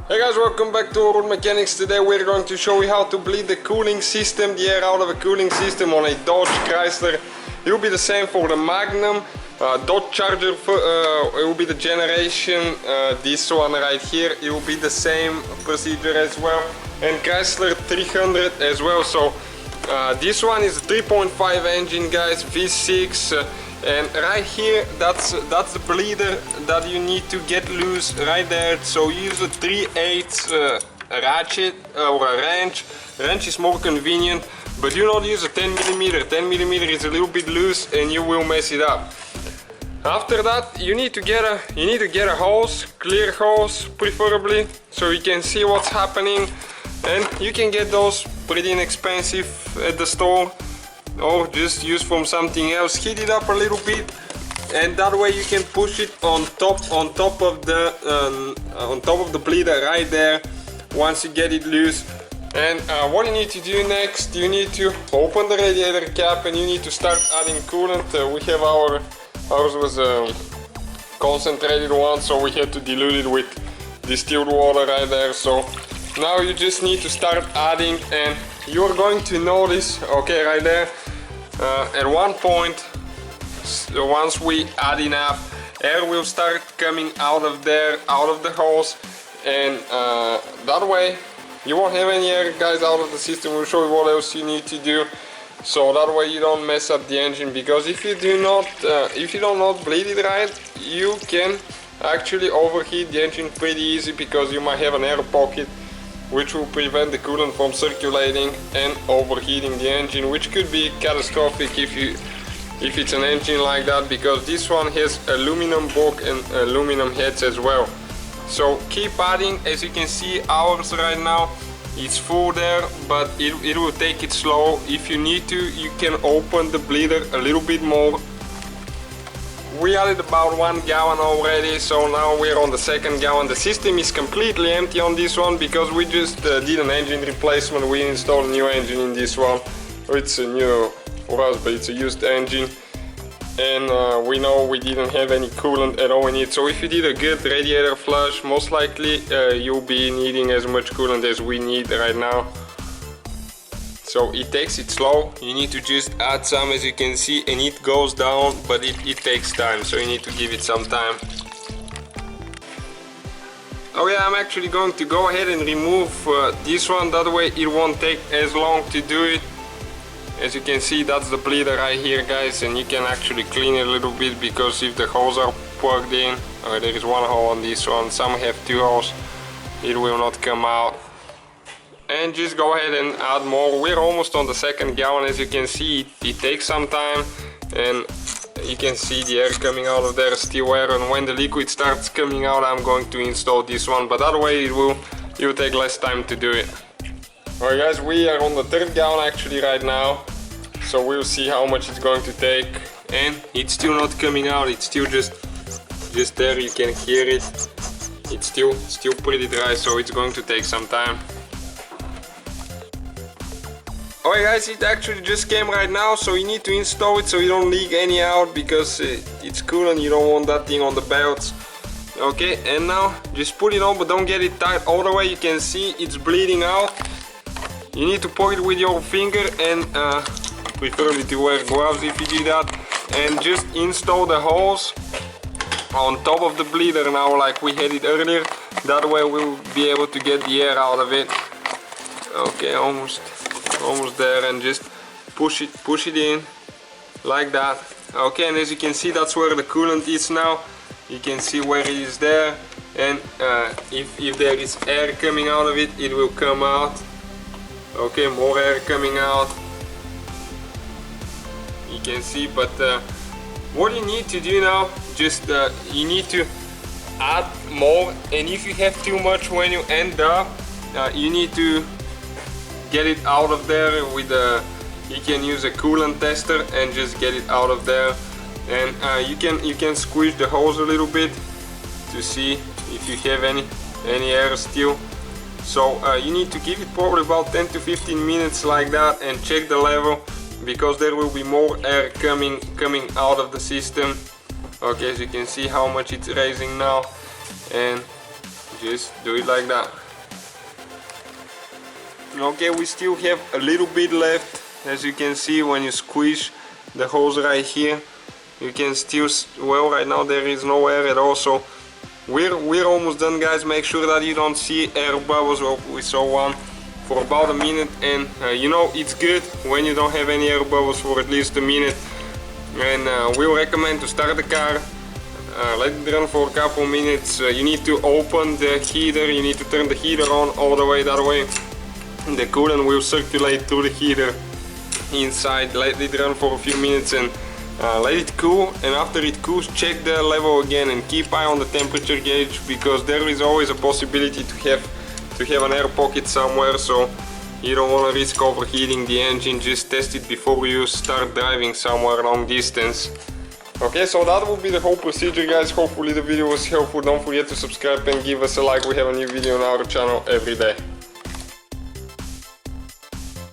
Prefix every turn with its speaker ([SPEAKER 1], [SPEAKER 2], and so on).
[SPEAKER 1] Hey guys, welcome back to Road Mechanics. Today we're going to show you how to bleed the cooling system, the air out of a cooling system on a Dodge Chrysler. It will be the same for the Magnum, Dodge Charger, it will be the generation, this one right here, it will be the same procedure as well, and Chrysler 300 as well. So this one is a 3.5 engine, guys, V6. And right here, that's the bleeder that you need to get loose right there. So use a 3/8 ratchet or a wrench. Wrench is more convenient, but do not use a 10mm. 10mm is a little bit loose and you will mess it up. After that, you need to get a hose, clear hose preferably, so you can see what's happening. And you can get those pretty inexpensive at the store, or just use from something else. Heat it up a little bit, and that way you can push it on top of the bleeder right there once you get it loose. And what you need to do next, you need to open the radiator cap and you need to start adding coolant. We have ours was a concentrated one, so we had to dilute it with distilled water right there. So now you just need to start adding, and you're going to notice, okay, right there, at one point, once we add enough, air will start coming out of there, out of the hose, and that way you won't have any air, guys, out of the system. We'll show you what else you need to do, so that way you don't mess up the engine. Because if you do not bleed it right, you can actually overheat the engine pretty easy, because you might have an air pocket which will prevent the coolant from circulating and overheating the engine, which could be catastrophic if it's an engine like that, because this one has aluminum block and aluminum heads as well. So keep adding. As you can see, ours right now is full there, but it will take it slow. If you need to, you can open the bleeder a little bit more. We added about 1 gallon already, so now we're on the 2nd gallon. The system is completely empty on this one because we just did an engine replacement. We installed a new engine in this one. It's a new for us, but it's a used engine, and we know we didn't have any coolant at all in it. So if you did a good radiator flush, most likely you'll be needing as much coolant as we need right now. So it takes it slow, you need to just add some, as you can see, and it goes down, but it takes time, so you need to give it some time. Oh yeah, I'm actually going to go ahead and remove this one, that way it won't take as long to do it. As you can see, that's the bleeder right here, guys, and you can actually clean it a little bit, because if the holes are plugged in, there is one hole on this one, some have 2 holes, it will not come out. And just go ahead and add more. We're almost on the 2nd gallon. As you can see, it takes some time, and you can see the air coming out of there, still air, and when the liquid starts coming out, I'm going to install this one, but that way it will take less time to do it. Alright guys, we are on the 3rd gallon actually right now, so we'll see how much it's going to take. And it's still not coming out, it's still just there, you can hear it. It's still pretty dry, so it's going to take some time. Alright guys, it actually just came right now, so you need to install it so you don't leak any out, because it's cool and you don't want that thing on the belts. Okay, and now just put it on, but don't get it tight all the way. You can see it's bleeding out. You need to pour it with your finger, and preferably to wear gloves if you do that, and just install the hose on top of the bleeder now, like we had it earlier. That way we'll be able to get the air out of it. Okay, almost there, and just push it in like that. Okay, and as you can see, that's where the coolant is now. You can see where it is there, and if there is air coming out of it, it will come out. Okay, more air coming out, you can see. But what you need to do now, just you need to add more, and if you have too much when you end up, you need to get it out of there with you can use a coolant tester and just get it out of there. And you can squeeze the hose a little bit to see if you have any air still. So you need to give it probably about 10 to 15 minutes like that, and check the level, because there will be more air coming out of the system. Okay, as you can see how much it's raising now, and just do it like that. Okay, we still have a little bit left. As you can see, when you squeeze the hose right here, you can still, well, right now there is no air at all, so we're almost done, guys. Make sure that you don't see air bubbles. Well, we saw one for about a minute, and you know, it's good when you don't have any air bubbles for at least a minute. And we'll recommend to start the car, let it run for a couple minutes. You need to open the heater, you need to turn the heater on all the way that way. The coolant will circulate through the heater inside. Let it run for a few minutes and let it cool, and after it cools, check the level again and keep eye on the temperature gauge, because there is always a possibility to have an air pocket somewhere, so you don't want to risk overheating the engine. Just test it before you start driving somewhere long distance. Okay, so that will be the whole procedure, guys. Hopefully the video was helpful. Don't forget to subscribe and give us a like. We have a new video on our channel every day.